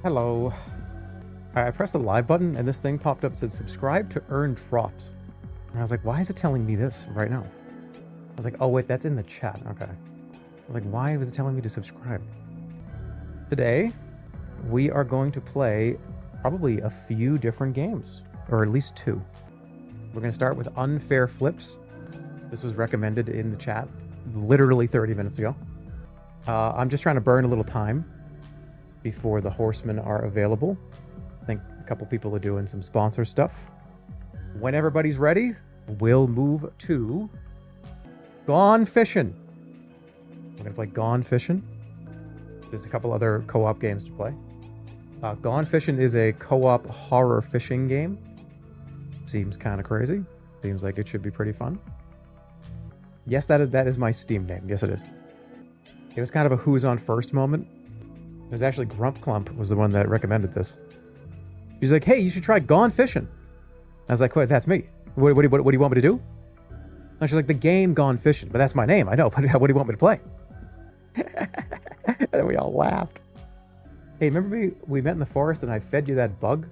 Hello. I pressed the live button and this thing popped up, said subscribe to earn drops. And I was like, why is it telling me this right now? I was like, oh wait, that's in the chat. Okay. I was like, why was it telling me to subscribe? Today, we are going to play probably a few different games, or at least two. We're going to start with Unfair Flips. This was recommended in the chat literally 30 minutes ago. I'm just trying to burn a little time before the horsemen are available. I think a couple people are doing some sponsor stuff. When everybody's ready, we'll move to Gone Fishing. We're gonna play Gone Fishing. There's a couple other co-op games to play. Gone Fishing is a co-op horror fishing game. Seems kind of crazy. Seems like it should be pretty fun. Yes, that is my Steam name. Yes, it is. It was kind of a who's on first moment. It was actually Grump Clump was the one that recommended this. He's like, hey, you should try Gone Fishing. I was like, wait, that's me. What do you want me to do? And she's like, the game Gone Fishing. But that's my name. I know, but what do you want me to play? And then we all laughed. Hey, remember we met in the forest and I fed you that bug?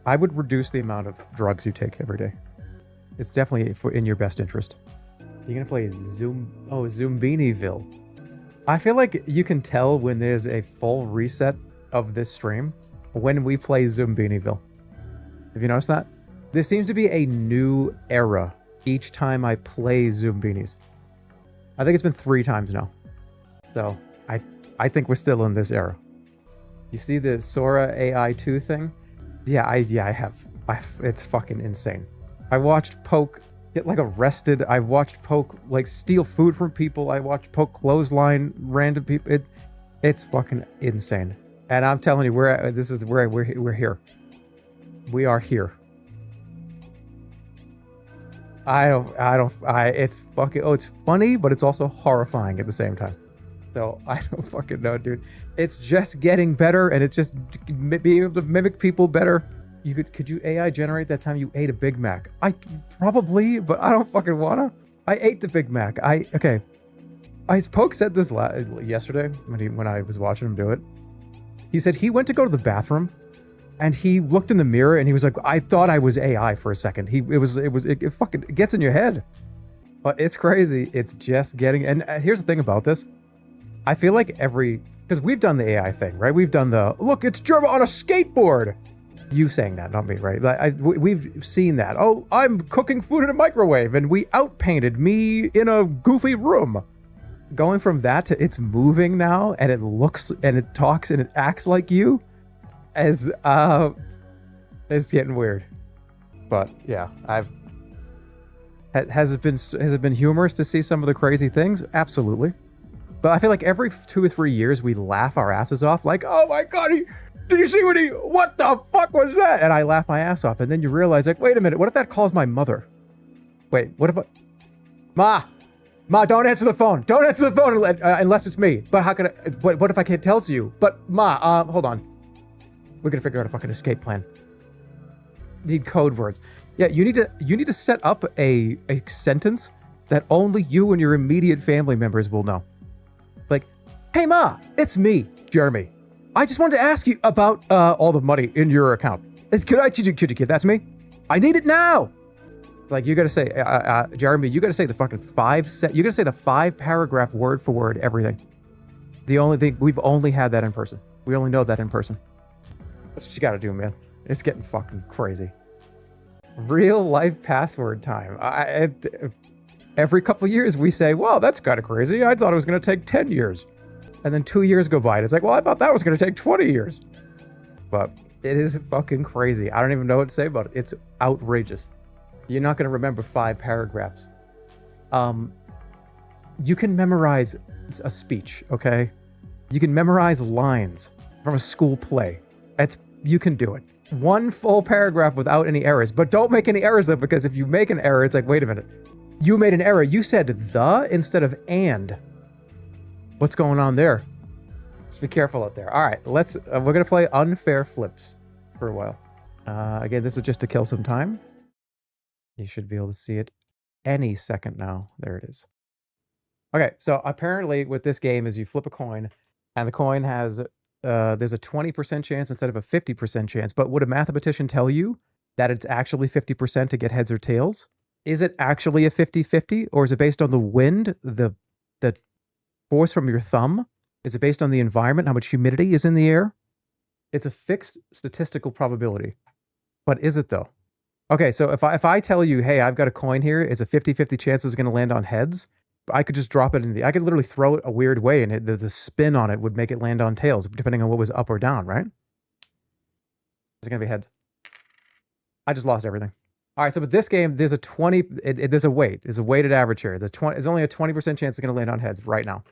I would reduce the amount of drugs you take every day. It's definitely in your best interest. You're going to play Zoombeanieville. I feel like you can tell when there's a full reset of this stream when we play Zoombeanieville. Have you noticed that? There seems to be a new era each time I play Zoombeanies. I think it's been 3 times now. So I think we're still in this era. You see the Sora AI 2 thing? Yeah, I have. It's fucking insane. I watched Poke get like arrested. I watched Poke like steal food from people. I watched Poke clothesline random people. It's fucking insane. And I'm telling you, we're here. We are here. It's fucking, it's funny, but it's also horrifying at the same time. So I don't fucking know, dude. It's just getting better, and it's just being able to mimic people better. Could you AI generate that time you ate a Big Mac? I probably, but I don't fucking wanna. I ate the Big Mac. Okay. Poke said this yesterday when I was watching him do it. He said he went to go to the bathroom, and he looked in the mirror and he was like, I thought I was AI for a second. It fucking gets in your head. But it's crazy. It's just getting, and here's the thing about this. I feel like because we've done the AI thing, right? We've done look, it's Jerma on a skateboard. You saying that, not me, right? We've seen that. Oh, I'm cooking food in a microwave and we outpainted me in a goofy room. Going from that to it's moving now and it looks and it talks and it acts like you it's getting weird. But yeah, has it been humorous to see some of the crazy things? Absolutely. But I feel like every 2 or 3 years we laugh our asses off like, oh my god, did you see what the fuck was that? And I laugh my ass off. And then you realize, like, wait a minute, what if that calls my mother? Wait, what if Ma, don't answer the phone. Don't answer the phone unless it's me. But how can I, what if I can't tell it's you? But Ma, hold on. We're gonna figure out a fucking escape plan. Need code words. Yeah, you need to set up a sentence that only you and your immediate family members will know. Like, hey Ma, it's me, Jeremy. I just wanted to ask you about all the money in your account. Could you give that to me? I need it now. It's like you gotta say, Jeremy, you gotta say the fucking you gotta say the 5-paragraph word for word everything. The only thing, we've only had that in person. We only know that in person. That's what you gotta do, man. It's getting fucking crazy. Real life password time. Every couple years we say, well, that's kind of crazy. I thought it was gonna take 10 years. And then 2 years go by and it's like, well, I thought that was going to take 20 years. But it is fucking crazy. I don't even know what to say about it. It's outrageous. You're not going to remember 5 paragraphs. You can memorize a speech, okay? You can memorize lines from a school play. You can do it. 1 full paragraph without any errors. But don't make any errors though, because if you make an error, it's like, wait a minute. You made an error. You said the instead of and. What's going on there? Let's be careful out there. All right, we're gonna play Unfair Flips for a while. Again, this is just to kill some time. You should be able to see it any second now. There it is. Okay, so apparently with this game is you flip a coin, and the coin has there's a 20% chance instead of a 50% chance. But would a mathematician tell you that it's actually 50% to get heads or tails? Is it actually a 50-50, or is it based on the wind, the force from your thumb? Is it based on the environment, how much humidity is in the air? It's a fixed statistical probability. But is it though? Okay, so if I tell you, hey, I've got a coin here, it's a 50-50 chance it's going to land on heads, I could just drop it in I could literally throw it a weird way, and the spin on it would make it land on tails, depending on what was up or down, right? Is it going to be heads? I just lost everything. All right, so with this game, there's a 20, there's a weight. There's a weighted average here. There's only a 20% chance it's going to land on heads right now.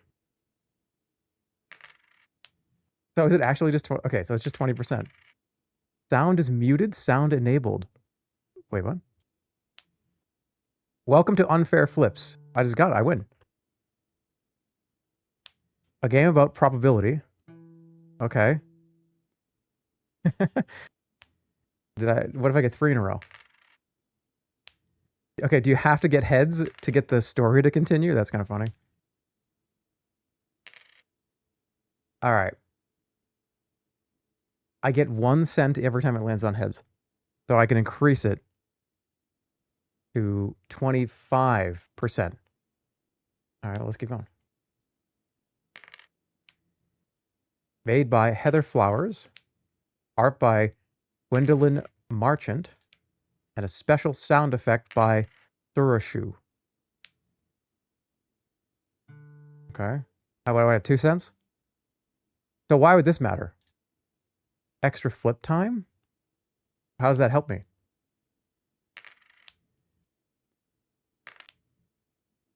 So is it actually just, okay, so it's just 20%. Sound is muted, sound enabled. Wait, what? Welcome to Unfair Flips. I just got it, I win. A game about probability. Okay. What if I get 3 in a row? Okay, do you have to get heads to get the story to continue? That's kind of funny. All right. I get 1 cent every time it lands on heads. So I can increase it to 25%. All right, let's keep going. Made by Heather Flowers. Art by Gwendolyn Marchant. And a special sound effect by Thurashu. Okay. How about I have 2 cents? So why would this matter? Extra flip time? How does that help me?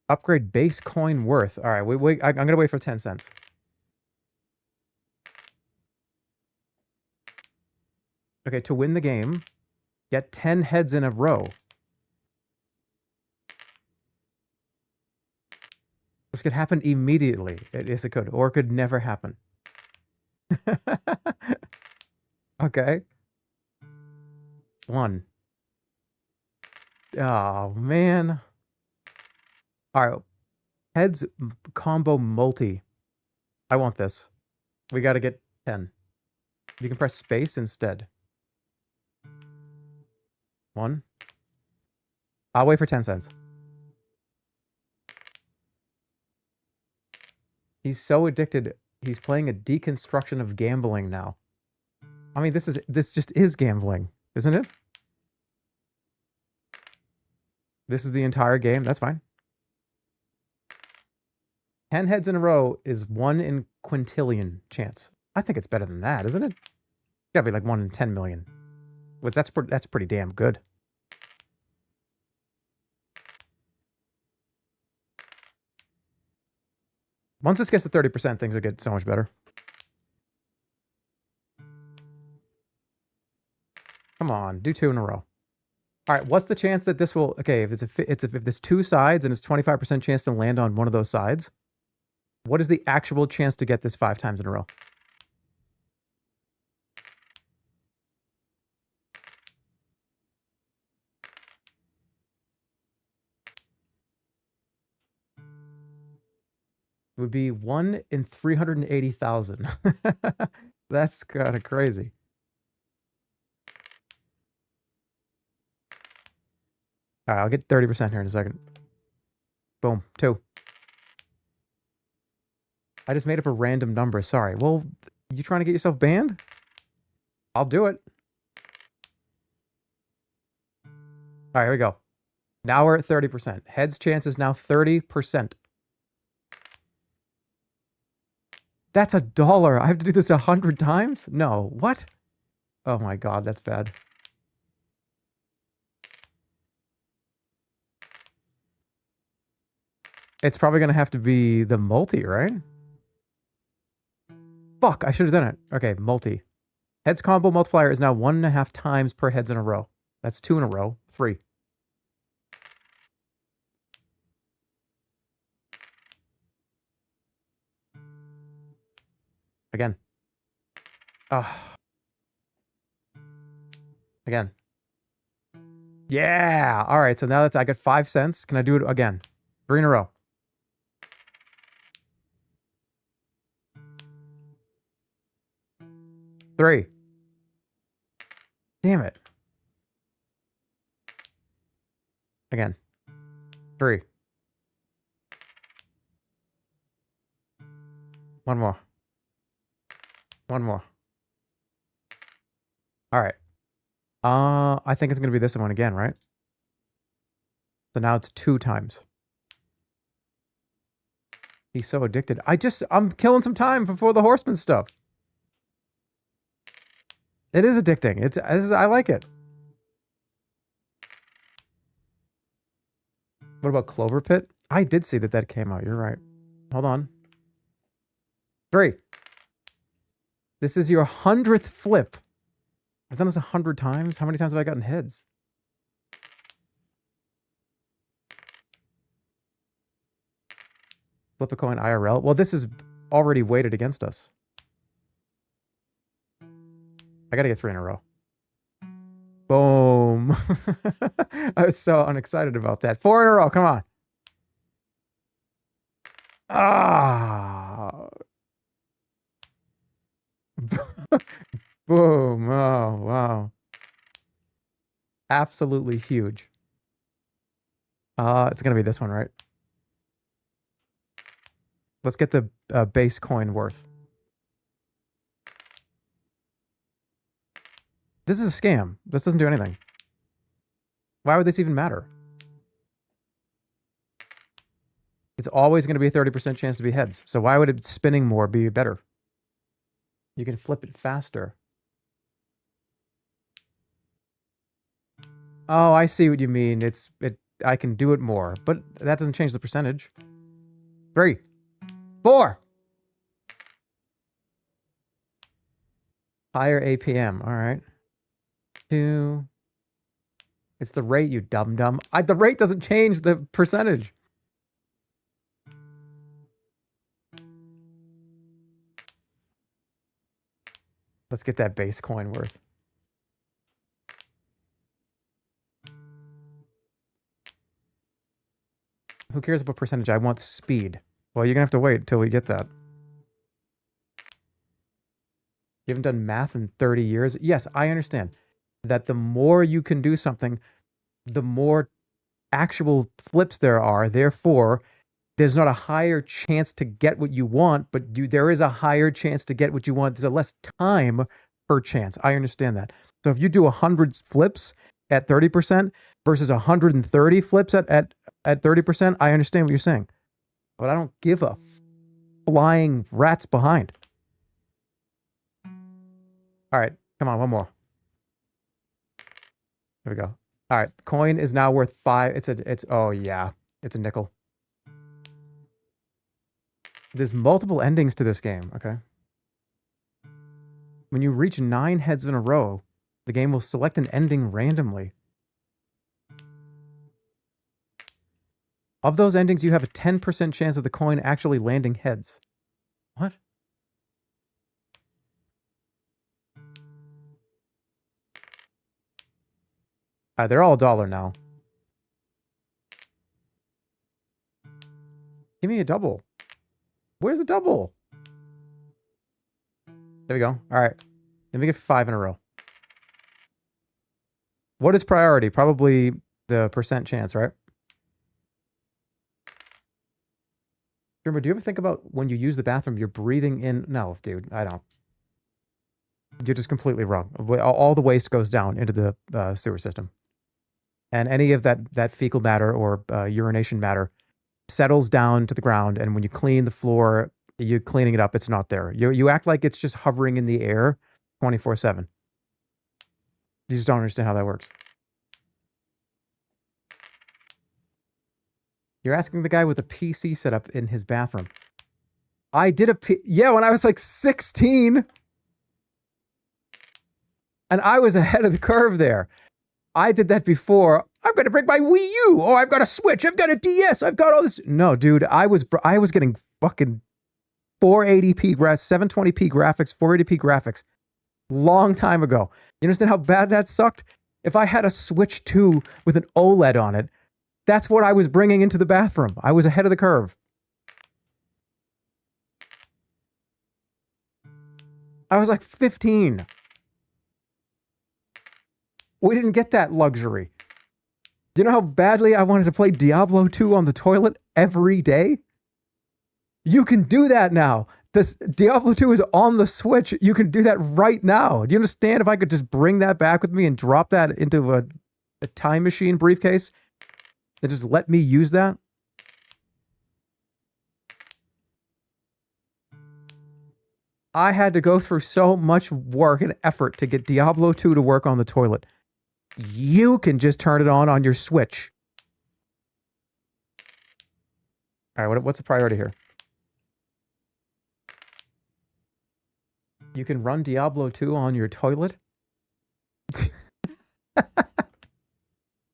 Upgrade base coin worth. All right, wait. I'm gonna wait for 10 cents. Okay, to win the game, get 10 heads in a row. This could happen immediately. Yes, it could. Or it could never happen. Okay. 1. Oh, man. All right. Heads combo multi. I want this. We got to get 10. You can press space instead. 1. I'll wait for 10 cents. He's so addicted. He's playing a deconstruction of gambling now. I mean, this just is gambling, isn't it? This is the entire game. That's fine. 10 heads in a row is 1 in quintillion chance. I think it's better than that, isn't it? It's gotta be like 1 in 10 million. Which that's pretty damn good. Once this gets to 30%, things will get so much better. Come on, do 2 in a row. All right, what's the chance that this will? Okay, if if there's 2 sides and it's 25% chance to land on one of those sides, what is the actual chance to get this 5 times in a row? It would be 1 in 380,000. That's kind of crazy. All right, I'll get 30% here in a second. Boom, 2. I just made up a random number. Sorry. Well, you trying to get yourself banned? I'll do it. All right, here we go. Now we're at 30%. Heads chance is now 30%. That's $1. I have to do this 100 times? No. What? Oh my God, that's bad. It's probably going to have to be the multi, right? Fuck, I should have done it. Okay, multi. Heads combo multiplier is now 1.5 times per heads in a row. That's 2 in a row. 3. Again. Again. Yeah. All right. So now I got 5 cents. Can I do it again? 3 in a row. 3. Damn it. Again. 3. One more. One more. All right. I think it's going to be this one again, right? So now it's 2 times. He's so addicted. I'm killing some time before the horseman stuff. It is addicting. I like it. What about Clover Pit? I did see that came out. You're right. Hold on. 3. This is your 100th flip. I've done this 100 times. How many times have I gotten heads? Flip a coin IRL. Well, this is already weighted against us. I gotta get 3 in a row. Boom. I was so unexcited about that. 4 in a row. Come on. Ah. Boom. Oh, wow. Absolutely huge. It's going to be this one, right? Let's get the base coin worth. This is a scam. This doesn't do anything. Why would this even matter? It's always going to be a 30% chance to be heads. So why would it spinning more be better? You can flip it faster. Oh, I see what you mean. I can do it more, but that doesn't change the percentage. 3, 4. Higher APM. All right. 2. It's the rate, you dum-dum. The rate doesn't change the percentage. Let's get that base coin worth. Who cares about percentage? I want speed. Well, you're going to have to wait until we get that. You haven't done math in 30 years? Yes, I understand that the more you can do something, the more actual flips there are. Therefore, there's not a higher chance to get what you want, but there is a higher chance to get what you want. There's a less time per chance. I understand that. So if you do 100 flips at 30% versus 130 flips at 30%, I understand what you're saying. But I don't give a flying rat's behind. All right, come on, one more. There we go. All right, coin is now worth 5. Oh yeah, it's a nickel. There's multiple endings to this game, okay? When you reach 9 heads in a row, the game will select an ending randomly. Of those endings, you have a 10% chance of the coin actually landing heads. What? They're all $1 now. Give me a double. Where's the double? There we go. All right. Let me get 5 in a row. What is priority? Probably the percent chance, right? Remember, do you ever think about when you use the bathroom, you're breathing in? No, dude, I don't. You're just completely wrong. All the waste goes down into the sewer system. And any of that fecal matter or urination matter settles down to the ground. And when you clean the floor, you're cleaning it up. It's not there. You act like it's just hovering in the air 24/7. You just don't understand how that works. You're asking the guy with a PC setup in his bathroom. I did yeah, when I was like 16. And I was ahead of the curve there. I did that before. I'm going to bring my Wii U. Oh, I've got a Switch. I've got a DS. I've got all this. No, dude, I was getting fucking 480p 720p graphics, 480p graphics long time ago. You understand how bad that sucked? If I had a Switch 2 with an OLED on it, that's what I was bringing into the bathroom. I was ahead of the curve. I was like 15. We didn't get that luxury. Do you know how badly I wanted to play Diablo 2 on the toilet every day? You can do that now. This Diablo 2 is on the Switch. You can do that right now. Do you understand if I could just bring that back with me and drop that into a time machine briefcase and just let me use that? I had to go through so much work and effort to get Diablo 2 to work on the toilet. You can just turn it on your Switch. All right, what's the priority here? You can run Diablo 2 on your toilet?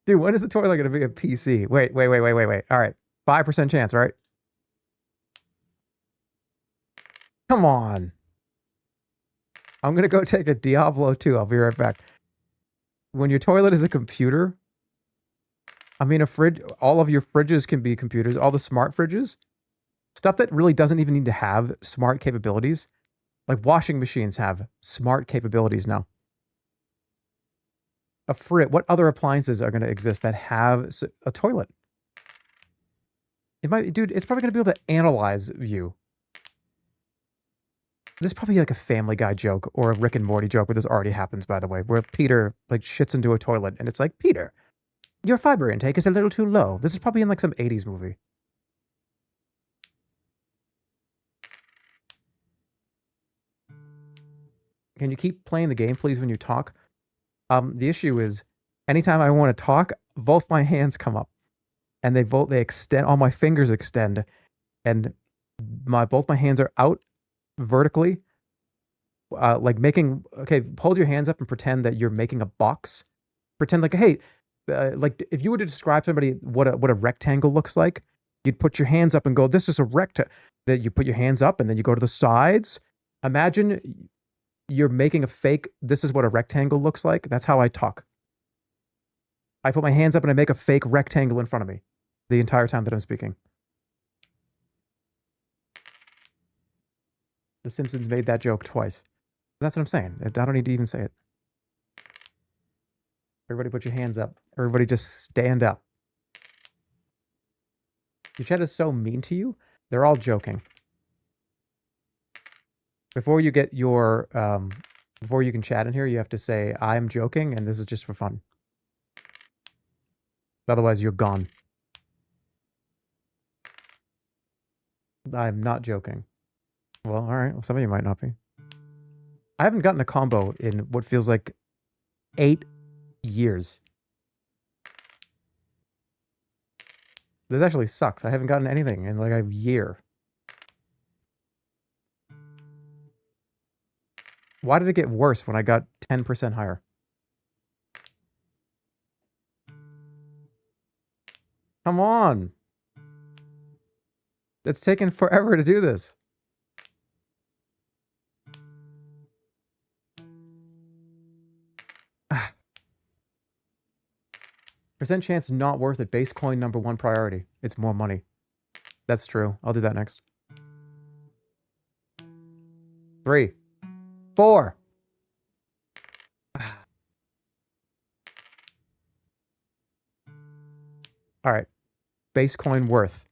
Dude, when is the toilet going to be a PC? Wait. All right, 5% chance, right? Come on. I'm going to go take a Diablo 2. I'll be right back. When your toilet is a computer, I mean, a fridge, all of your fridges can be computers, all the smart fridges, stuff that really doesn't even need to have smart capabilities. Like washing machines have smart capabilities now. A fridge, what other appliances are going to exist that have a toilet? It might, dude, it's probably going to be able to analyze you. This is probably like a Family Guy joke or a Rick and Morty joke, where this already happens, by the way, where Peter like shits into a toilet and it's like, Peter, your fiber intake is a little too low. This is probably in like some 80s movie. Can you keep playing the game, please, when you talk? The issue is, anytime I want to talk, both my hands come up, and they extend. All my fingers extend, and both my hands are out vertically, like making. Okay, hold your hands up and pretend that you're making a box. Pretend like, hey, like if you were to describe somebody what a rectangle looks like, you'd put your hands up and go, "This is a rectangle." Then you put your hands up, and then you go to the sides. Imagine you're making a fake, this is what a rectangle looks like. That's how I talk. I put my hands up and I make a fake rectangle in front of me the entire time that I'm speaking. The Simpsons made that joke twice. That's what I'm saying. I don't need to even say it. Everybody put your hands up. Everybody just stand up. Your chat is so mean to you. They're all joking. Before you get your, before you can chat in here, you have to say, I'm joking and this is just for fun. Otherwise, you're gone. I'm not joking. Well, all right. Well, some of you might not be. I haven't gotten a combo in what feels like 8 years. This actually sucks. I haven't gotten anything in like a year. Why did it get worse when I got 10% higher? Come on. It's taken forever to do this. Percent chance not worth it. Base coin #1 priority. It's more money. That's true. I'll do that next. 3, 4. All right. Base coin worth.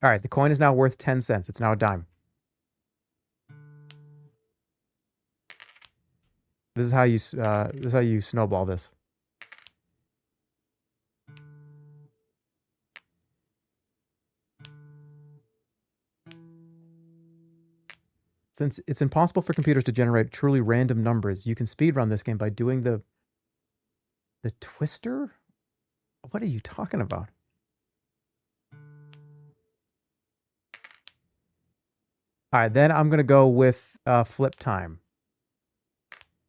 All right. The coin is now worth 10 cents. It's now a dime. This is how you snowball this. Since it's impossible for computers to generate truly random numbers, you can speedrun this game by doing the twister? What are you talking about? All right, then I'm going to go with flip time.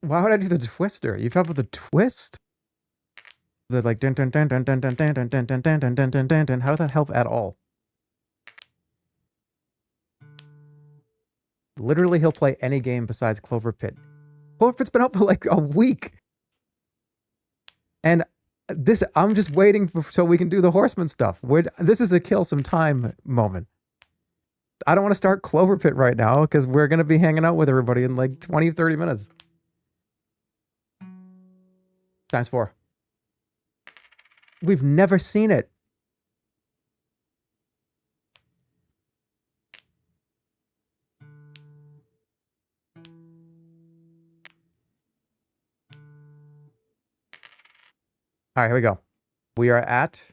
Why would I do the twister? You've helped with the twist? The like dun dun dun dun dun dun dun dun dun dun dun dun dun dun dun. How does that help at all? Literally, he'll play any game besides Clover Pit. Clover Pit's been out for like a week. And this, I'm just waiting so we can do the horseman stuff. This is a kill some time moment. I don't want to start Clover Pit right now because we're going to be hanging out with everybody in like 20, 30 minutes. Times 4. We've never seen it. All right, here we go. We are at...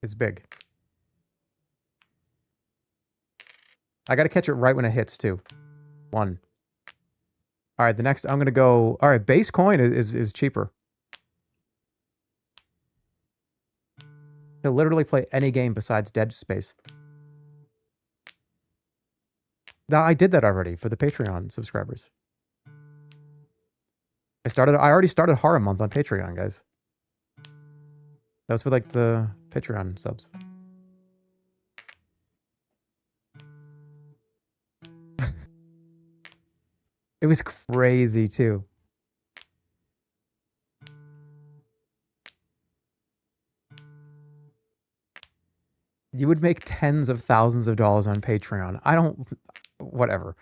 It's big. I got to catch it right when it hits, too. 1. All right, the next... I'm going to go... All right, base coin is cheaper. He'll literally play any game besides Dead Space. No, I did that already for the Patreon subscribers. I already started Horror Month on Patreon, guys. That was for like the Patreon subs. It was crazy too. You would make tens of thousands of dollars on Patreon. I don't... Whatever.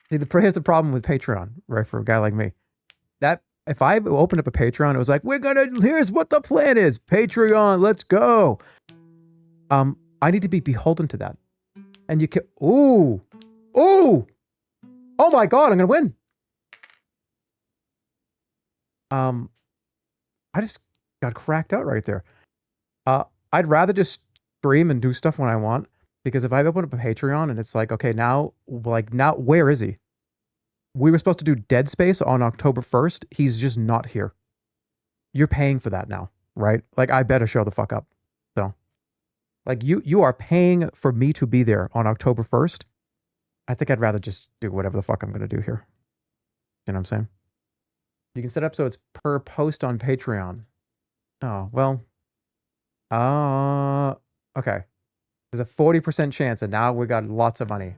See, here's the problem with Patreon, right? For a guy like me. That, if I opened up a Patreon, it was like, here's what the plan is. Patreon, let's go. I need to be beholden to that. And you can... Ooh. Ooh. Oh my God, I'm going to win. I just got cracked out right there. I'd rather just stream and do stuff when I want, because if I open up a Patreon and it's like, okay, now, where is he? We were supposed to do Dead Space on October 1st. He's just not here. You're paying for that now, right? Like, I better show the fuck up. So, like, you are paying for me to be there on October 1st. I think I'd rather just do whatever the fuck I'm going to do here. You know what I'm saying? You can set up so it's per post on Patreon. Oh, well. Okay. There's a 40% chance, and now we got lots of money.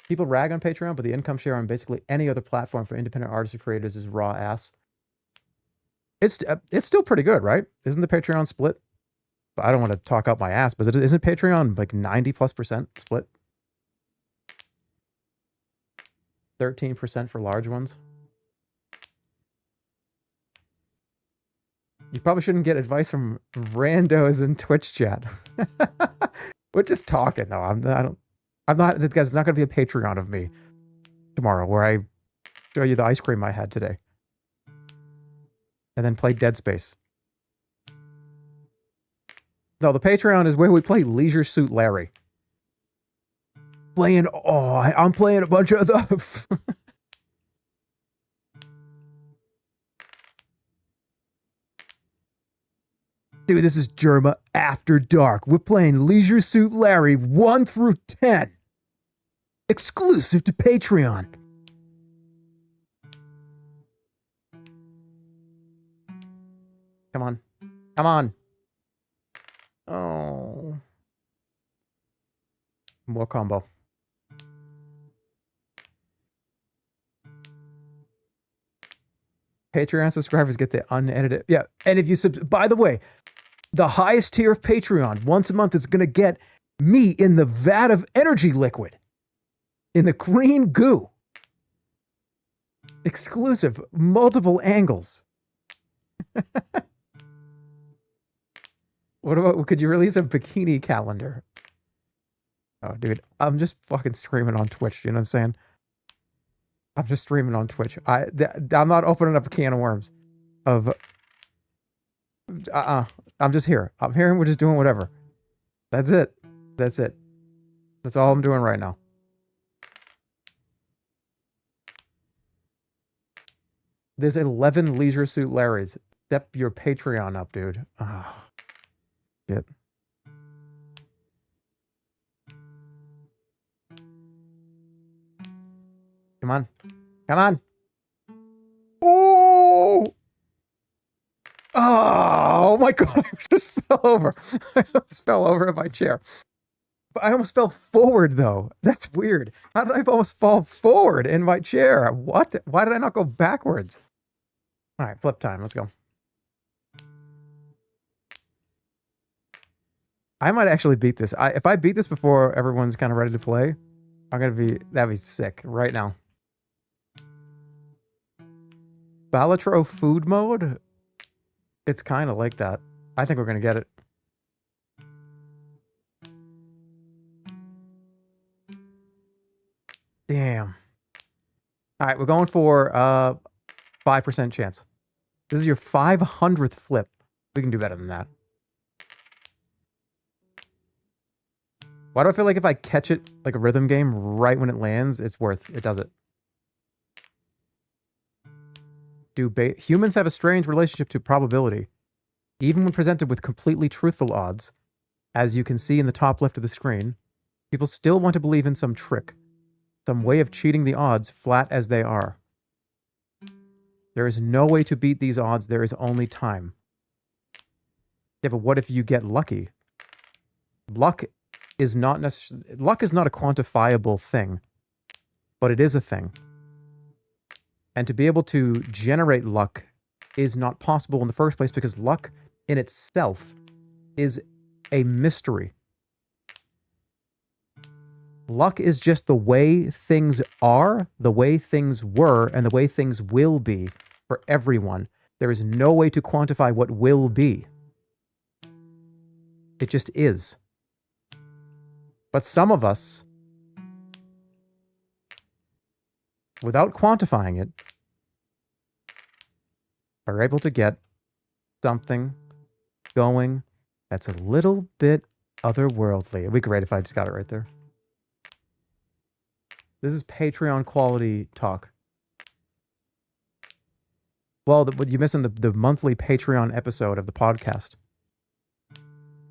People rag on Patreon, but the income share on basically any other platform for independent artists or creators is raw ass. It's still pretty good, right? Isn't the Patreon split? I don't want to talk out my ass, but isn't Patreon like 90+% split? 13% for large ones. You probably shouldn't get advice from randos in Twitch chat. We're just talking though. I'm not, this guy's not going to be a Patreon of me tomorrow where I show you the ice cream I had today. And then play Dead Space. No, the Patreon is where we play Leisure Suit Larry. I'm playing a bunch of the... Dude, this is Jerma After Dark. We're playing Leisure Suit Larry 1 through 10. Exclusive to Patreon. Come on. Come on. Oh. More combo. Patreon subscribers get the unedited. Yeah. And if you by the way, the highest tier of Patreon once a month is going to get me in the vat of energy liquid. In the green goo. Exclusive. Multiple angles. What about, could you release a bikini calendar? Oh, dude, I'm just fucking streaming on Twitch. You know what I'm saying? I'm just streaming on Twitch. I'm not opening up a can of worms. I'm just here. I'm here and we're just doing whatever. That's it. That's it. That's all I'm doing right now. There's 11 Leisure Suit Larrys. Step your Patreon up, dude. Oh, shit. Come on. Come on. Oh! Oh my God, I just fell over. I almost fell over in my chair. But I almost fell forward, though. That's weird. How did I almost fall forward in my chair? What? Why did I not go backwards? All right, flip time. Let's go. I might actually beat this. If I beat this before everyone's kind of ready to play, that'd be sick right now. Balatro food mode? It's kind of like that. I think we're going to get it. Damn. All right, we're going for 5% chance. This is your 500th flip. We can do better than that. Why do I feel like if I catch it like a rhythm game right when it lands, it does it? Humans have a strange relationship to probability. Even when presented with completely truthful odds, as you can see in the top left of the screen, people still want to believe in some trick, some way of cheating the odds flat as they are. There is no way to beat these odds, there is only time. Yeah, but what if you get lucky? Luck is not a quantifiable thing, but it is a thing. And to be able to generate luck is not possible in the first place because luck in itself is a mystery. Luck is just the way things are, the way things were, and the way things will be for everyone. There is no way to quantify what will be. It just is. But some of us, without quantifying it, are able to get something going that's a little bit otherworldly. It'd be great if I just got it right there. This is Patreon quality talk. Well, you're missing the monthly Patreon episode of the podcast,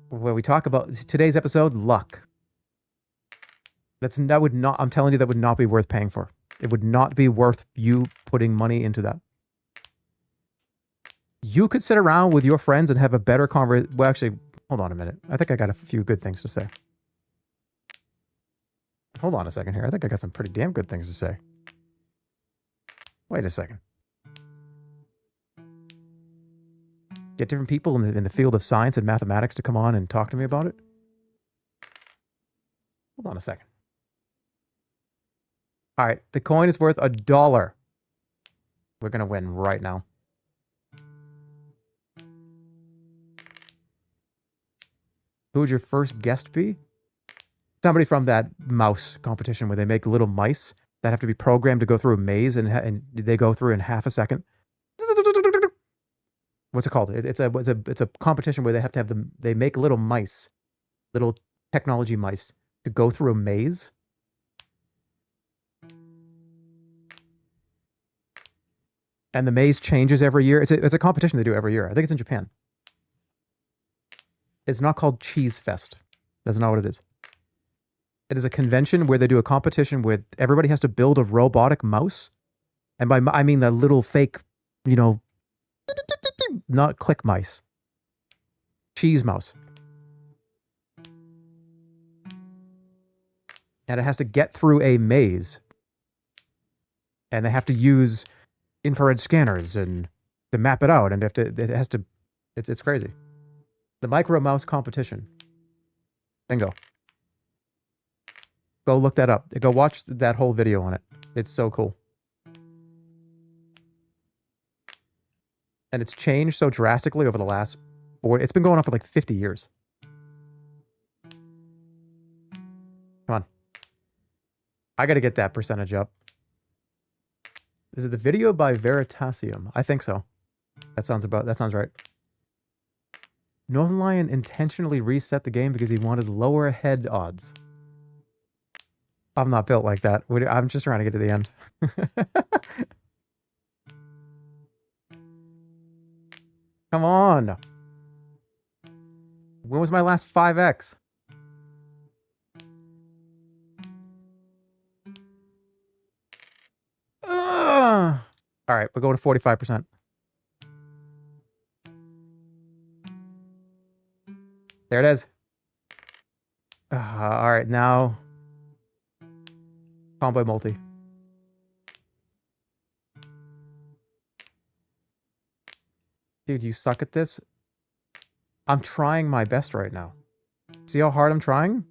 where we talk about today's episode, luck. I'm telling you, that would not be worth paying for. It would not be worth you putting money into that. You could sit around with your friends and have a better conversation. Well, actually, hold on a minute. I think I got a few good things to say. Hold on a second here. I think I got some pretty damn good things to say. Wait a second. Get different people in the field of science and mathematics to come on and talk to me about it? Hold on a second. All right, the coin is worth $1. We're going to win right now. Who would your first guest be? Somebody from that mouse competition where they make little mice that have to be programmed to go through a maze and they go through in half a second. What's it called? It's a competition where they have to have they make little mice, little technology mice to go through a maze. And the maze changes every year. It's a competition they do every year. I think it's in Japan. It's not called Cheese Fest. That's not what it is. It is a convention where they do a competition where everybody has to build a robotic mouse. And by I mean the little fake, not click mice. Cheese mouse. And it has to get through a maze. And they have to use infrared scanners and to map it out, and it's crazy. The micro mouse competition. Bingo. Go look that up. Go watch that whole video on it. It's so cool. And it's changed so drastically over the last it's been going on for like 50 years. Come on. I gotta get that percentage up. Is it the video by Veritasium? I think so. That sounds right. Northern Lion intentionally reset the game because he wanted lower head odds. I'm not built like that. I'm just trying to get to the end. Come on. When was my last 5x? All right, we're going to 45%. There it is. All right, now combo multi. Dude, you suck at this. I'm trying my best right now. See how hard I'm trying?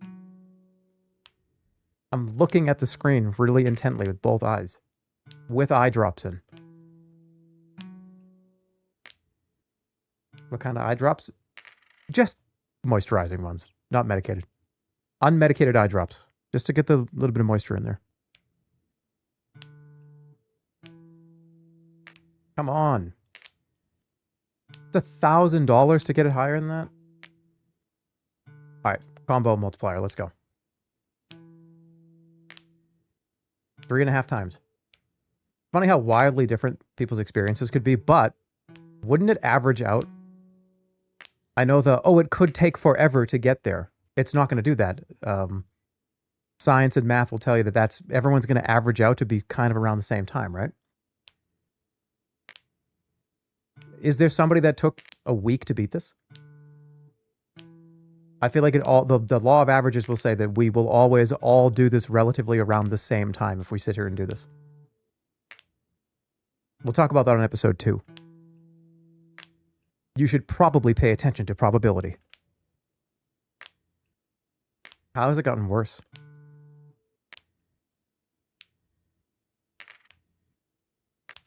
I'm looking at the screen really intently with both eyes. With eye drops in. What kind of eye drops? Just moisturizing ones, not medicated. Unmedicated eye drops, just to get the little bit of moisture in there. Come on. It's $1,000 to get it higher than that? Alright, combo multiplier, let's go. 3.5 times. Funny how wildly different people's experiences could be, but wouldn't it average out? I know it could take forever to get there. It's not going to do that. Science and math will tell you that everyone's going to average out to be kind of around the same time, right? Is there somebody that took a week to beat this? I feel like the law of averages will say that we will always all do this relatively around the same time if we sit here and do this. We'll talk about that on episode 2. You should probably pay attention to probability. How has it gotten worse?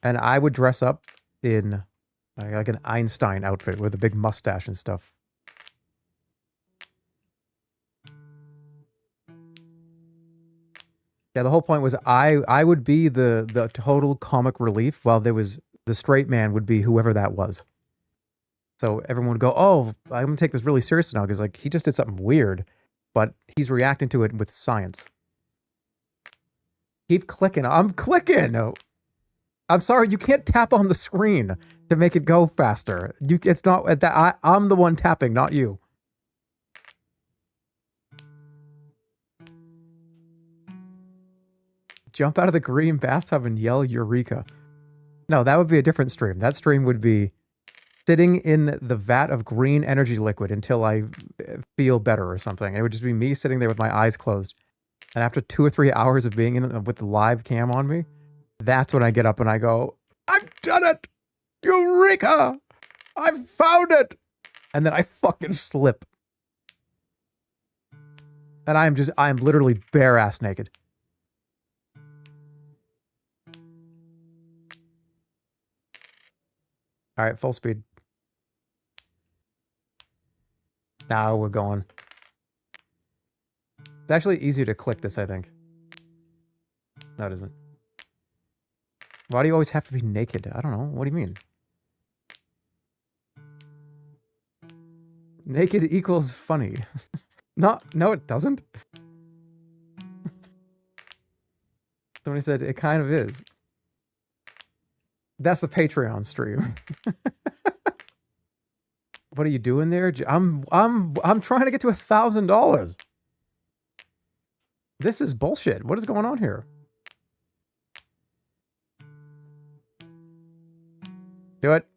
And I would dress up in like an Einstein outfit with a big mustache and stuff. Yeah, the whole point was I would be the total comic relief while there was the straight man would be whoever that was. So everyone would go, oh, I'm going to take this really seriously now because like he just did something weird, but he's reacting to it with science. Keep clicking. I'm clicking. I'm sorry, you can't tap on the screen to make it go faster. It's not that I'm the one tapping, not you. Jump out of the green bathtub and yell Eureka. No, that would be a different stream. That stream would be sitting in the vat of green energy liquid until I feel better or something. It would just be me sitting there with my eyes closed. And after 2 or 3 hours of being in with the live cam on me, that's when I get up and I go, I've done it! Eureka! I've found it! And then I fucking slip. And I'm literally bare ass naked. All right, full speed. Now we're going. It's actually easier to click this, I think. No, it isn't. Why do you always have to be naked? I don't know. What do you mean? Naked equals funny. No, it doesn't. Somebody said it kind of is. That's the Patreon stream. What are you doing there? I'm trying to get to $1,000. This is bullshit. What is going on here? Do it.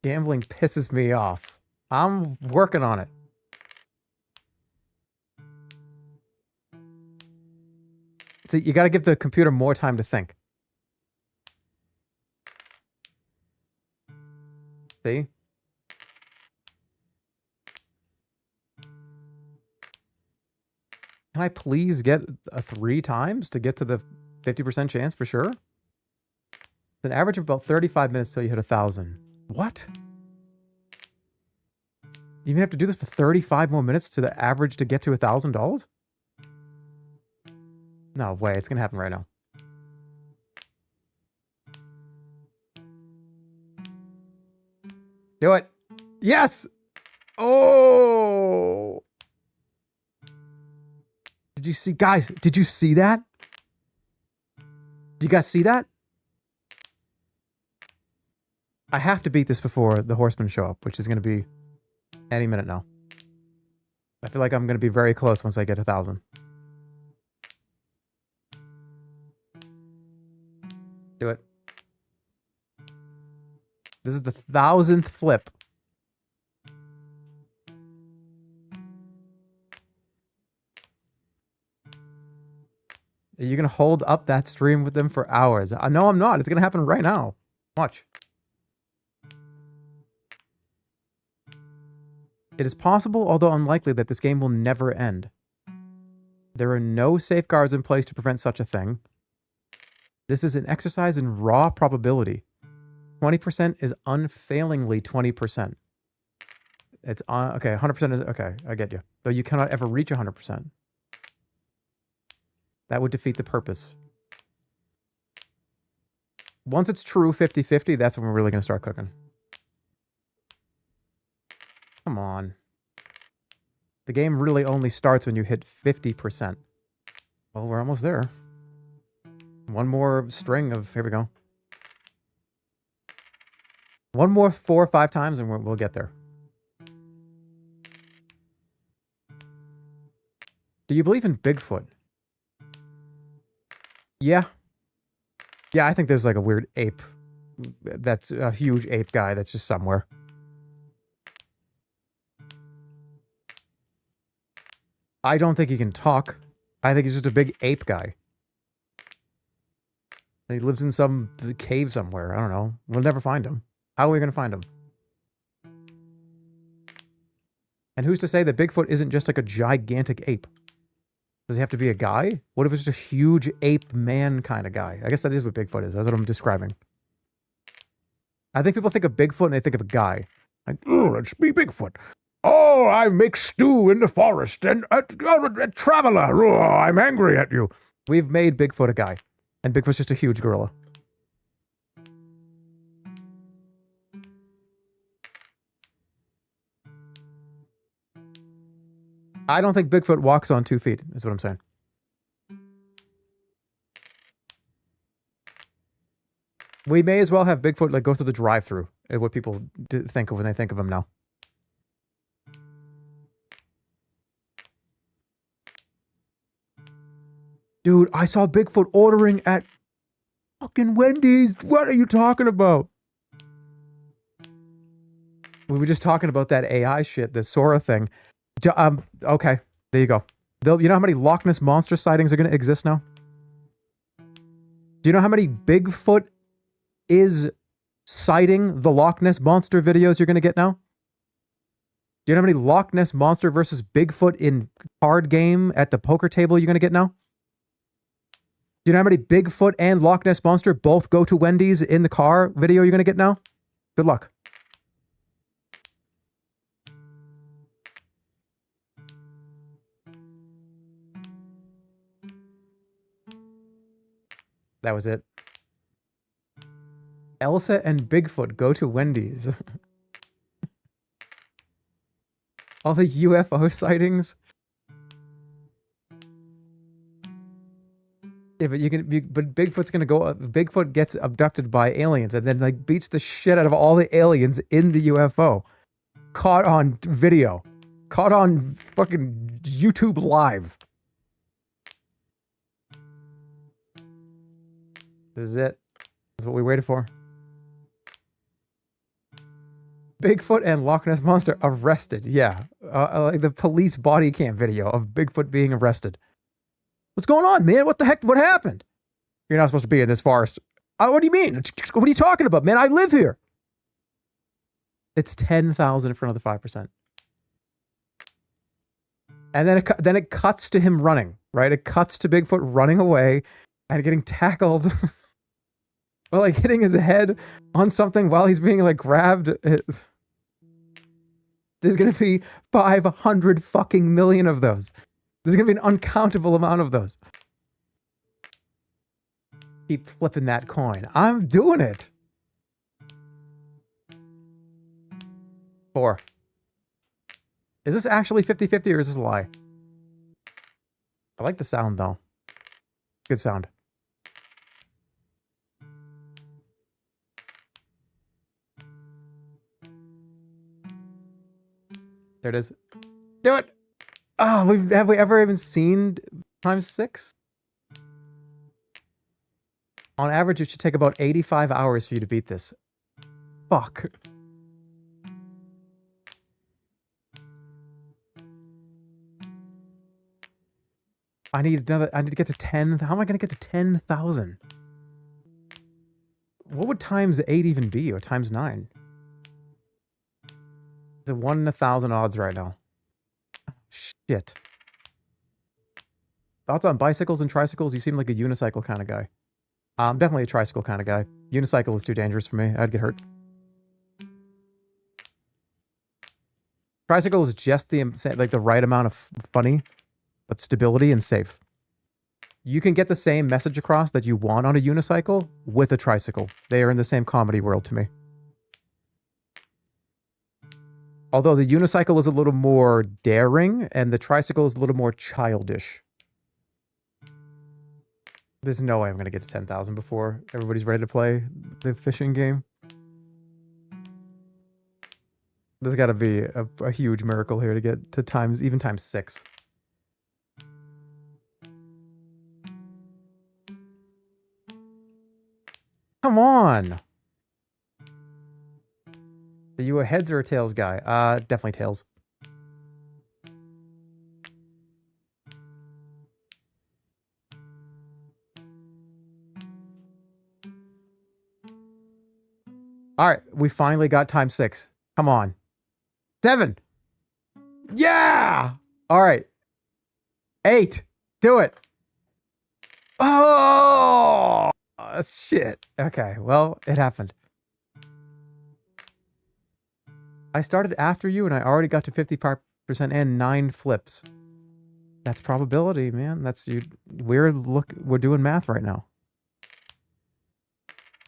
Gambling pisses me off. I'm working on it. So you got to give the computer more time to think. See? Can I please get a 3 times to get to the 50% chance for sure? It's an average of about 35 minutes till you hit 1,000. What? You even have to do this for 35 more minutes to the average to get to $1,000? No way, it's gonna happen right now. Do it. Yes! Oh! Did you see, guys, did you see that? Do you guys see that? I have to beat this before the horsemen show up, which is going to be any minute now. I feel like I'm going to be very close once I get 1,000. Do it. This is the 1,000th flip. You're gonna hold up that stream with them for hours. No, I'm not. It's gonna happen right now. Watch. It is possible, although unlikely, that this game will never end. There are no safeguards in place to prevent such a thing. This is an exercise in raw probability. 20% is unfailingly 20%. It's okay, 100% is okay, I get you. Though you cannot ever reach 100%. That would defeat the purpose. Once it's true 50-50, that's when we're really going to start cooking. Come on. The game really only starts when you hit 50%. Well, we're almost there. One more string of... Here we go. One more 4 or 5 times and we'll get there. Do you believe in Bigfoot? Yeah. Yeah, I think there's like a weird ape. That's a huge ape guy that's just somewhere. I don't think he can talk. I think he's just a big ape guy. And he lives in some cave somewhere. I don't know. We'll never find him. How are we going to find him? And who's to say that Bigfoot isn't just like a gigantic ape? Does he have to be a guy? What if it's just a huge ape man kind of guy? I guess that is what Bigfoot is. That's what I'm describing. I think people think of Bigfoot and they think of a guy. Like, oh, it's me, Bigfoot. Oh, I make stew in the forest and a traveler. Oh, I'm angry at you. We've made Bigfoot a guy. And Bigfoot's just a huge gorilla. I don't think Bigfoot walks on 2 feet, is what I'm saying. We may as well have Bigfoot like go through the drive-thru, is what people think of when they think of him now. Dude, I saw Bigfoot ordering at fucking Wendy's. What are you talking about? We were just talking about that AI shit, the Sora thing. Okay, there you go. You know how many Loch Ness Monster sightings are going to exist now? Do you know how many Bigfoot is citing the Loch Ness Monster videos you're going to get now? Do you know how many Loch Ness Monster versus Bigfoot in card game at the poker table you're going to get now? Do you know how many Bigfoot and Loch Ness Monster both go to Wendy's in the car video you're going to get now? Good luck. That was it. Elsa and Bigfoot go to Wendy's. All the UFO sightings. Yeah, but but Bigfoot's gonna go. Bigfoot gets abducted by aliens and then like beats the shit out of all the aliens in the UFO. Caught on video. Caught on fucking YouTube Live. This is it. That's what we waited for. Bigfoot and Loch Ness Monster arrested. Yeah. Like the police body cam video of Bigfoot being arrested. What's going on, man? What the heck? What happened? You're not supposed to be in this forest. What do you mean? What are you talking about, man? I live here. It's 10,000 for another 5%. And then it cuts to him running, right? It cuts to Bigfoot running away and getting tackled. Well, like hitting his head on something while he's being like grabbed. There's going to be 500 fucking million of those. There's going to be an uncountable amount of those. Keep flipping that coin. I'm doing it. 4. Is this actually 50-50 or is this a lie? I like the sound though. Good sound. There it is. Do it! Oh, have we ever even seen ×6? On average, it should take about 85 hours for you to beat this. Fuck. I need to get to 10. How am I going to get to 10,000? What would times 8 even be, or times 9? It's a 1 in 1,000 odds right now. Shit. Thoughts on bicycles and tricycles? You seem like a unicycle kind of guy. I'm definitely a tricycle kind of guy. Unicycle is too dangerous for me. I'd get hurt. Tricycle is just the right amount of funny, but stability and safe. You can get the same message across that you want on a unicycle with a tricycle. They are in the same comedy world to me. Although the unicycle is a little more daring and the tricycle is a little more childish. There's no way I'm going to get to 10,000 before everybody's ready to play the fishing game. There's got to be a huge miracle here to get to even times 6. Come on! Are you a heads or a tails guy? Definitely tails. Alright, we finally got times 6. Come on. 7! Yeah! Alright. 8! Do it! Oh! Shit. Okay, well, it happened. I started after you and I already got to 55% and 9 flips. That's probability, man. That's you. We're doing math right now.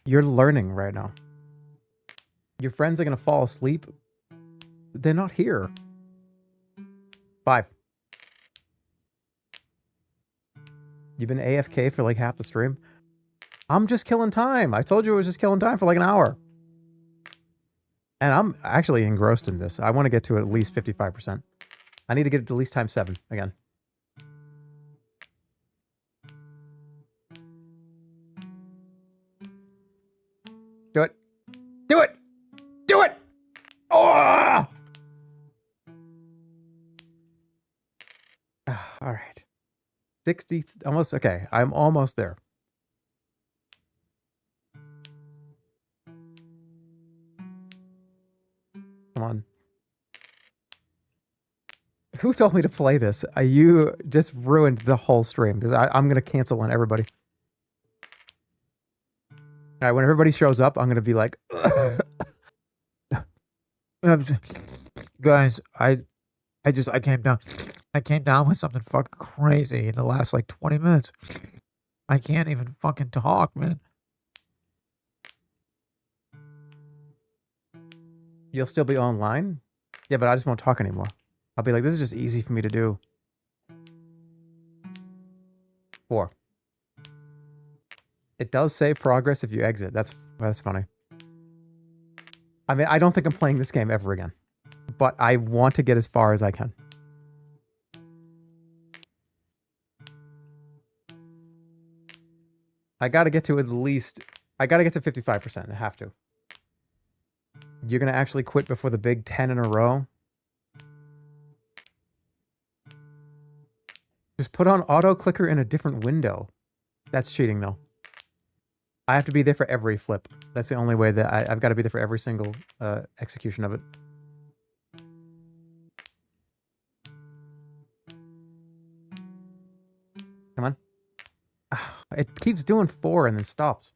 You're learning right now. Your friends are gonna fall asleep. They're not here. 5. You've been AFK for like half the stream. I'm just killing time. I told you I was just killing time for like an hour. And I'm actually engrossed in this. I want to get to at least 55%. I need to get to at least times 7 again. Do it. Do it! Do it! Oh! All right. 60, almost, okay. I'm almost there. Come on. Who told me to play this? You just ruined the whole stream because I'm going to cancel on everybody. All right, when everybody shows up, I'm going to be like, guys, I came down with something fucking crazy in the last like 20 minutes. I can't even fucking talk, man. You'll still be online? Yeah, but I just won't talk anymore. I'll be like, this is just easy for me to do. 4. It does save progress if you exit. That's funny. I mean, I don't think I'm playing this game ever again. But I want to get as far as I can. I gotta get to at least... I gotta get to 55%. I have to. You're gonna actually quit before the big 10 in a row? Just put on auto clicker in a different window. That's cheating though. I have to be there for every flip. That's the only way that I've got to be there for every single execution of it. Come on. It keeps doing 4 and then stops.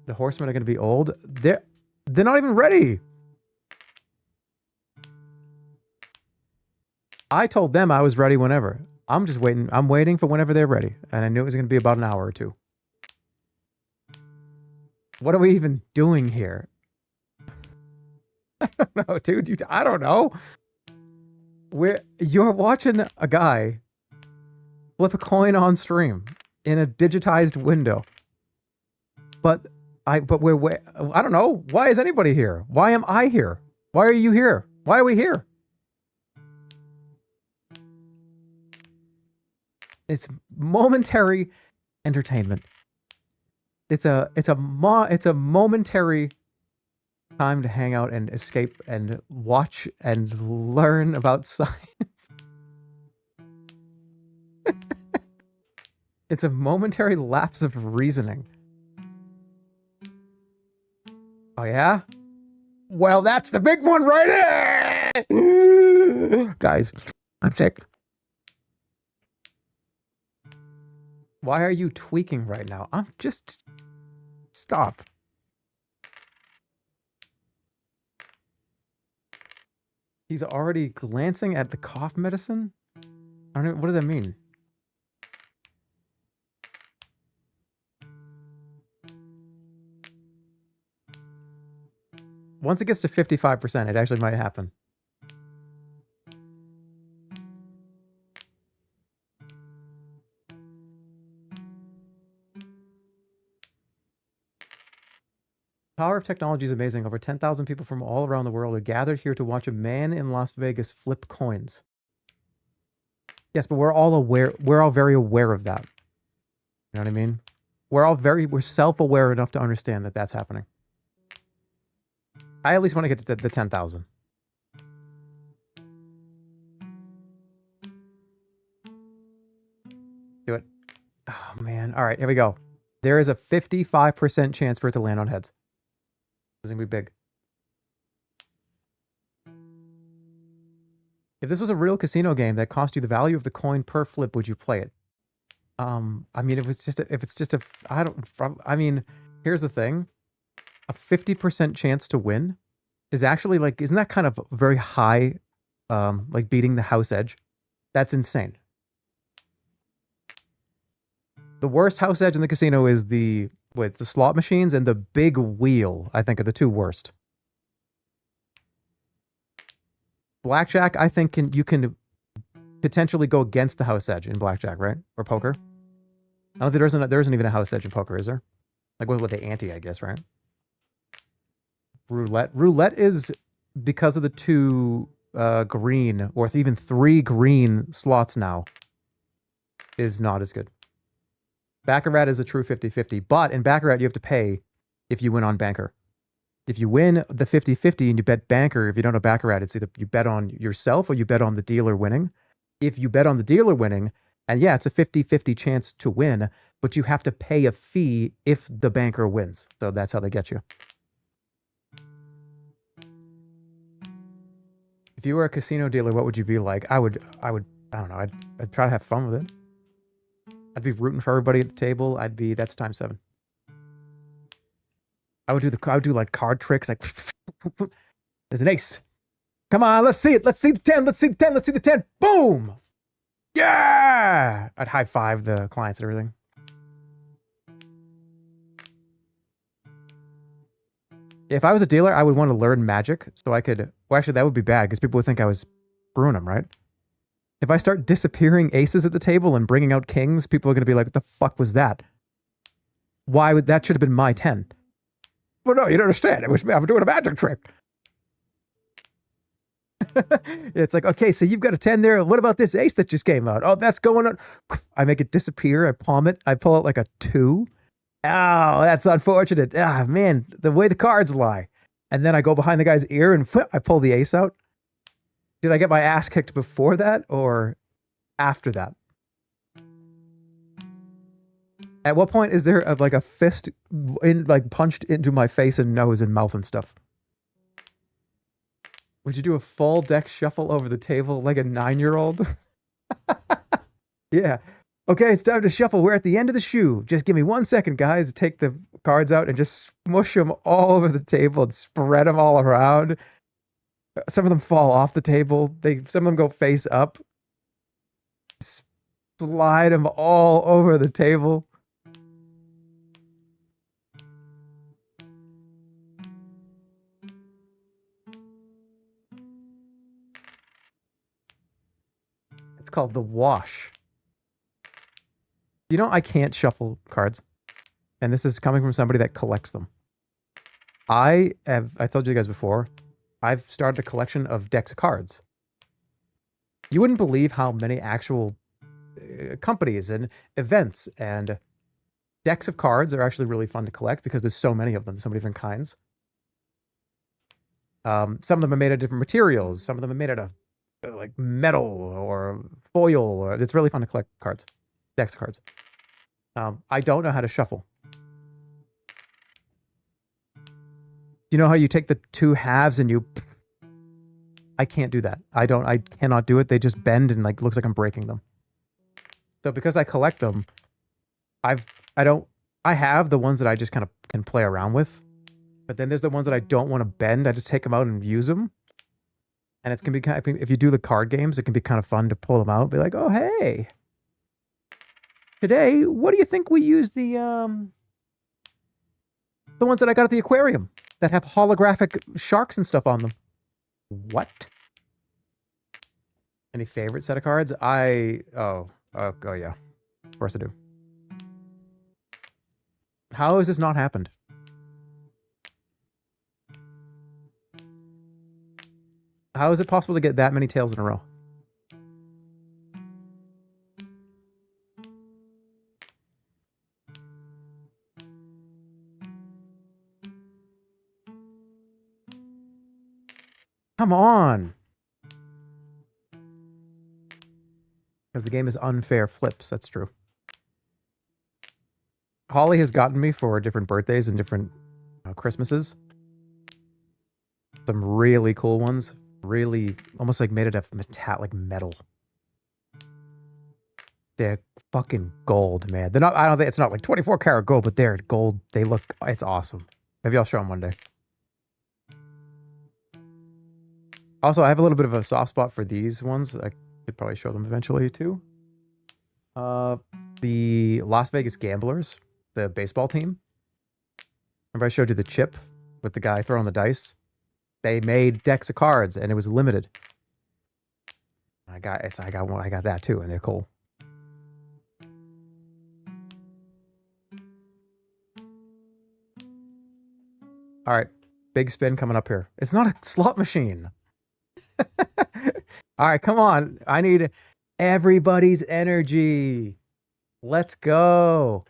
The horsemen are going to be old. They're not even ready. I told them I was ready whenever. I'm just waiting. I'm waiting for whenever they're ready. And I knew it was going to be about an hour or 2. What are we even doing here? I don't know, dude. I don't know. You're watching a guy flip a coin on stream in a digitized window. But I don't know. Why is anybody here? Why am I here? Why are you here? Why are we here? It's momentary entertainment. It's a momentary time to hang out and escape and watch and learn about science. It's a momentary lapse of reasoning. Oh, yeah? Well, that's the big one right here! Guys, I'm sick. Why are you tweaking right now? I'm just... Stop. He's already glancing at the cough medicine? I don't know, what does that mean? Once it gets to 55%, it actually might happen. Power of technology is amazing. Over 10,000 people from all around the world are gathered here to watch a man in Las Vegas flip coins. Yes, but we're all very aware of that. You know what I mean? We're self-aware enough to understand that that's happening. I at least want to get to the 10,000. Do it. Oh, man. All right, here we go. There is a 55% chance for it to land on heads. It's going to be big. If this was a real casino game that cost you the value of the coin per flip, would you play it? I mean, if it's just a, I mean, here's the thing. A 50% chance to win is actually like, isn't that kind of very high, like beating the house edge? That's insane. The worst house edge in the casino is the slot machines and the big wheel, I think, are the two worst. Blackjack, I think you can potentially go against the house edge in blackjack, right? Or poker. I don't think there isn't even a house edge in poker, is there? Like with the ante, I guess, right? Roulette. Roulette is because of the two green or even 3 green slots now is not as good. Baccarat is a true 50-50, but in Baccarat you have to pay if you win on banker. If you win the 50-50 and you bet banker, if you don't know Baccarat, it's either you bet on yourself or you bet on the dealer winning. If you bet on the dealer winning, and yeah, it's a 50-50 chance to win, but you have to pay a fee if the banker wins. So that's how they get you. If you were a casino dealer, what would you be like? I don't know, I'd try to have fun with it. I'd be rooting for everybody at the table. That's times 7. I would do like card tricks, like there's an ace. Come on, let's see it. Let's see the 10. Let's see the 10. Let's see the 10. Boom! Yeah! I'd high five the clients and everything. If I was a dealer, I would want to learn magic so I could. Well, actually, that would be bad because people would think I was screwing them, right? If I start disappearing aces at the table and bringing out kings, people are going to be like, what the fuck was that? Why would that should have been my 10? Well, no, you don't understand. It was me. I'm doing a magic trick. It's like, okay, so you've got a 10 there. What about this ace that just came out? Oh, that's going on. I make it disappear. I palm it. I pull out like a 2. Oh, that's unfortunate. Ah, man, the way the cards lie. And then I go behind the guy's ear and I pull the ace out. Did I get my ass kicked before that or after that? At what point is there like a fist punched into my face and nose and mouth and stuff? Would you do a full deck shuffle over the table like a 9-year-old? Yeah. Okay, it's time to shuffle. We're at the end of the shoe. Just give me 1 second, guys. Take the cards out and just smush them all over the table and spread them all around. Some of them fall off the table. Some of them go face up. Slide them all over the table. It's called the wash. You know, I can't shuffle cards. And this is coming from somebody that collects them. I told you guys before, I've started a collection of decks of cards. You wouldn't believe how many actual companies and events and decks of cards are actually really fun to collect because there's so many of them, so many different kinds. Some of them are made of different materials. Some of them are made out of like metal or foil. It's really fun to collect cards, decks of cards. I don't know how to shuffle. You know how you take the two halves and you... I can't do that. I cannot do it. They just bend and like looks like I'm breaking them. So because I collect them, I have the ones that I just kind of can play around with. But then there's the ones that I don't want to bend. I just take them out and use them. And it's can be kind of, if you do the card games, it can be kind of fun to pull them out. Be like, oh hey, today, what do you think we use the ones that I got at the aquarium that have holographic sharks and stuff on them? What? Any favorite set of cards? Oh yeah, of course I do. How has this not happened? How is it possible to get that many tails in a row? Come on! Because the game is unfair flips, that's true. Holly has gotten me for different birthdays and different Christmases. Some really cool ones. Really, almost like made it of metallic metal. They're fucking gold, man. They're not, I don't think it's not like 24 karat gold, but they're gold. They look, it's awesome. Maybe I'll show them one day. Also, I have a little bit of a soft spot for these ones. I could probably show them eventually too. The Las Vegas Gamblers, the baseball team. Remember I showed you the chip with the guy throwing the dice? They made decks of cards and it was limited. I got that too, and they're cool. All right, big spin coming up here. It's not a slot machine. All right, come on. I need everybody's energy. Let's go.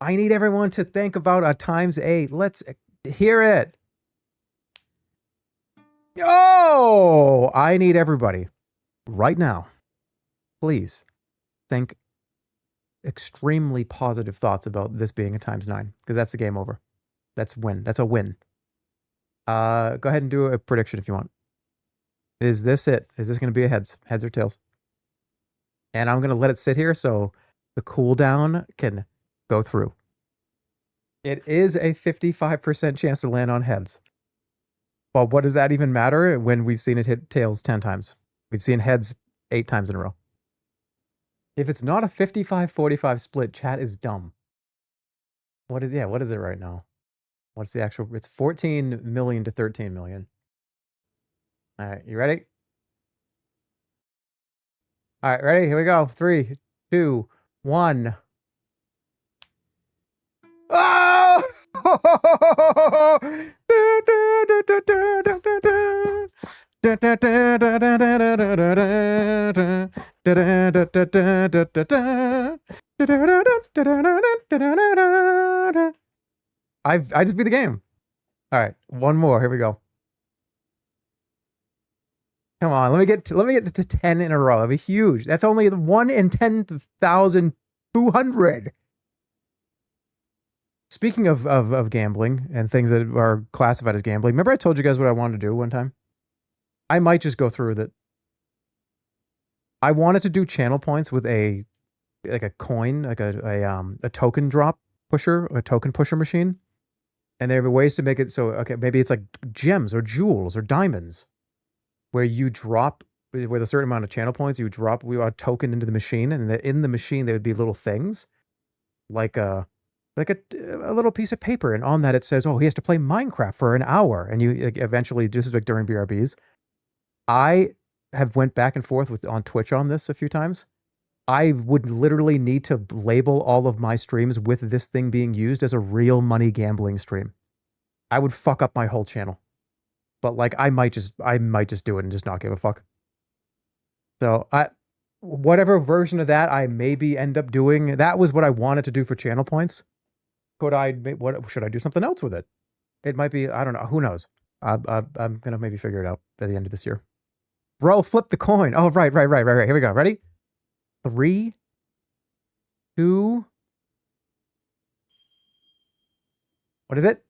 I need everyone to think about a ×8. Let's hear it. Oh, I need everybody right now. Please think extremely positive thoughts about this being a ×9, because that's the game over. That's win. That's a win. Go ahead and do a prediction if you want. Is this it? Is this going to be a heads or tails? And I'm going to let it sit here so the cooldown can go through. It is a 55% chance to land on heads. Well, what does that even matter when we've seen it hit tails 10 times? We've seen heads 8 times in a row. If it's not a 55-45 split, chat is dumb. What is it right now? What's the actual? It's 14 million to 13 million. All right, you ready? All right, ready? Here we go. 3, 2, 1. Oh! I just beat the game. All right, one more. Here we go. Come on, let me get to 10 in a row. That'd be huge. That's only 1 in 10,200. Speaking of gambling and things that are classified as gambling, remember I told you guys what I wanted to do one time? I might just go through with it. I wanted to do channel points with a coin, like a token drop pusher, a token pusher machine. And there are ways to make it so, okay, maybe it's like gems or jewels or diamonds, where you drop with a certain amount of channel points, you drop a token into the machine, and in the machine there would be little things like a little piece of paper, and on that it says, oh, he has to play Minecraft for an hour, and you eventually, this is like during BRBs. I have went back and forth on Twitch on this a few times. I would literally need to label all of my streams with this thing being used as a real money gambling stream. I would fuck up my whole channel. But like I might just do it and just not give a fuck. So whatever version of that I maybe end up doing, that was what I wanted to do for channel points. Should I do something else with it? It might be, I don't know, who knows? I'm gonna maybe figure it out by the end of this year. Bro, flip the coin. Oh, right. Here we go. Ready? 3, 2, What is it?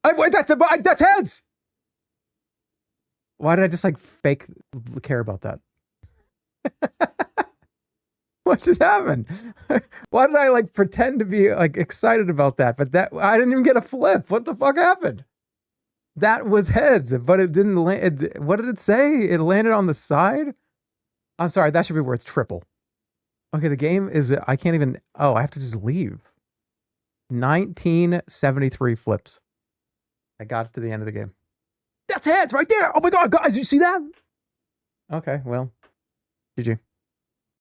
Wait, that's heads! Why did I just like fake care about that? What just happened? Why did I like pretend to be like excited about that? But that I didn't even get a flip. What the fuck happened? That was heads, but it didn't land. What did it say? It landed on the side? I'm sorry, that should be where it's triple. Okay, the game is, I can't even, oh, I have to just leave. 1973 flips. I got it to the end of the game. That's heads right there. Oh my God, guys, you see that? Okay, well, GG.